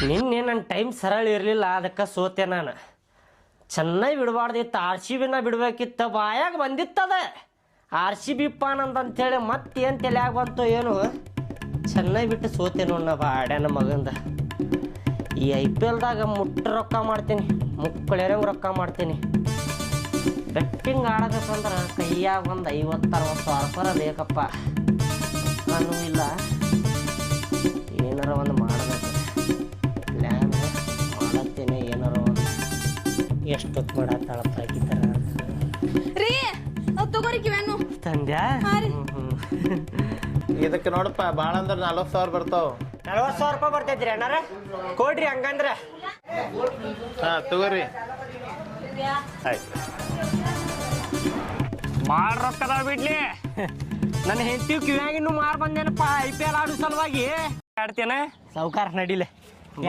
ನಿನ್ನೆ ನನ್ನ ಟೈಮ್ ಸರಳ ಇರಲಿಲ್ಲ, ಅದಕ್ಕೆ ಸೋತೆ ನಾನು. ಚೆನ್ನಾಗಿ ಬಿಡಬಾರ್ದಿತ್ತು, RCBನ ಬಿಡ್ಬೇಕಿತ್ತು. ಬಾಯಾಗ ಬಂದಿತ್ತದ RCB ಪಾನಂದ ಅಂತೇಳಿ ಮತ್ತೇನು ತಲೆಯಾಗ ಬಂತು ಏನು. ಚೆನ್ನಾಗಿ ಬಿಟ್ಟು ಸೋತೆ ನೋಡ ಬಾಡ್ಯಾನ ಮಗಂದ. ಈ IPLದಾಗ ಮುಟ್ಟ ರೊಕ್ಕ ಮಾಡ್ತೀನಿ, ಮುಕ್ಕಳೆರಂಗೆ ರೊಕ್ಕ ಮಾಡ್ತೀನಿ. ಬೆಟ್ಟಿಂಗ್ ಆಡಬೇಕಂದ್ರೆ ಕೈಯಾಗ ಒಂದು 50-60 ಸಾವಿರ ರೂಪಾಯಿ ಬೇಕಪ್ಪ. ರೊಕ್ಕನೂ ಇಲ್ಲ, ಏನಾರ ಒಂದು ಮಾಡಬೇಕು. ಪ್ಲ್ಯಾನ್ ಮಾಡತ್ತೇನೆ, ಏನಾರ ಒಂದು. ಎಷ್ಟೊತ್ತು ಮಾಡತ್ತಾಳಪ್ಪ ಆಗಿತ್ತಾರ ರೀ. ತಗೋರಿ ಕಿವ್ಯಾನು ತಂದ್ಯಾ? ಇದಕ್ಕೆ ನೋಡಪ್ಪ, ಭಾಳ ಅಂದ್ರೆ 40,000 ಬರ್ತಾವ. 40,000 ರೂಪಾಯಿ ಬರ್ತೈತ್ರಿ ಅಣ್ಣಾರ, ಕೊಡ್ರಿ ಹಂಗಂದ್ರೆ. ಹಾಂ ತಗೋರಿ. ಆಯ್ತು, ಮಾಡ್ ರೊಕ್ಕದ ಬಿಡ್ಲಿ. ನನ್ನ ಹೆಂಡತಿ ಕಿವ್ಯಾಗಿನ್ನು ಮಾರ್ ಬಂದೇನಪ್ಪ IPL ಆಡೋ ಸಲುವಾಗಿ. ಆಡ್ತೇನೆ ಸೌಕಾರ ನಡಿಲೆ,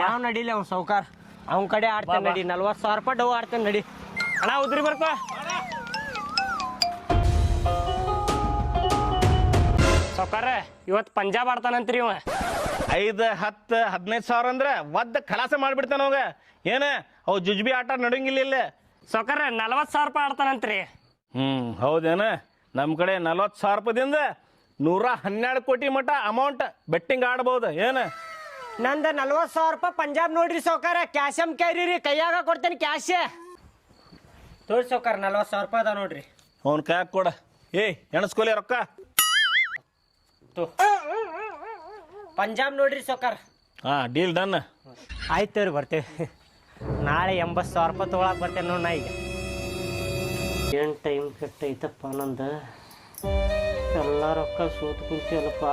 ಯಾವ ನಡಿಲೆ ಅವ್ನು ಸೌಕಾರ, ಅವನ ಕಡೆ ಆಡ್ತೇನೆ ನಡಿ. 40,000 ರೂಪಾಯಿ ಡವ್ ಆಡ್ತೇನೆ ನಡಿ. ಅಣ್ಣ ಉದ್ರಿ ಬರ್ಕ. ಸೌಕಾರ ಇವತ್ತು ಪಂಜಾಬ್ ಆಡ್ತಾನಂತ್ರಿ ಇವ. 5, 10, 15 ಸಾವಿರ ಅಂದ್ರೆ ಒದ್ದ ಖಲಾಸ ಮಾಡಿಬಿಡ್ತಾನ ಅವಾಗ. ಏನ ಅವು ಜುಜ್ಬಿ ಆಟ ನಡಂಗಿಲ್ಲ ಇಲ್ಲ. ಸೌಕಾರ 40,000 ರೂಪಾಯಿ ಆಡ್ತಾನಂತ್ರಿ. ಹೌದೇನ? ನಮ್ಮ ಕಡೆ 40,000 ರೂಪಾಯಿಂದ 112 ಕೋಟಿ ಮಟ್ಟ ಅಮೌಂಟ್ ಬೆಟ್ಟಿಂಗ್ ಆಡ್ಬೋದು. ಏನು ನಂದು 40,000 ರೂಪಾಯಿ ಪಂಜಾಬ್ ನೋಡ್ರಿ ಸೌಕಾರ. ಕ್ಯಾಶಮ್ ಕ್ಯಾರಿ ರೀ, ಕೈಯಾಗ ಕೊಡ್ತೇನೆ ಕ್ಯಾಶ್. ತೋರಿ ಸೌಕಾರ 40,000 ರೂಪಾಯಿ ಅದ ನೋಡ್ರಿ. ಅವ್ನ ಕೈಯಾಗ ಕೊಡ. ಎಣಸ್ಕೊಲಿ ರೊಕ್ಕ. ಪಂಜಾಬ್ ನೋಡ್ರಿ ಸೌಕಾರ. ಹಾಂ, ಡೀಲ್ ಡನ್. ಆಯ್ತು ರೀ, ಬರ್ತೇವೆ ನಾಳೆ. 80,000 ರೂಪಾಯಿ ತೊಗೊಳಕ್ಕೆ ಬರ್ತೇನೆ ನೋಡಿ ನಾ ಈಗ. ಏನು ಟೈಮ್ ಕೆಟ್ಟೈತಪ್ಪ ನಂದು, ಎಲ್ಲ ರೊಕ್ಕ ಸೋತು ಕುಂತೀವಲ್ಲಪ್ಪ.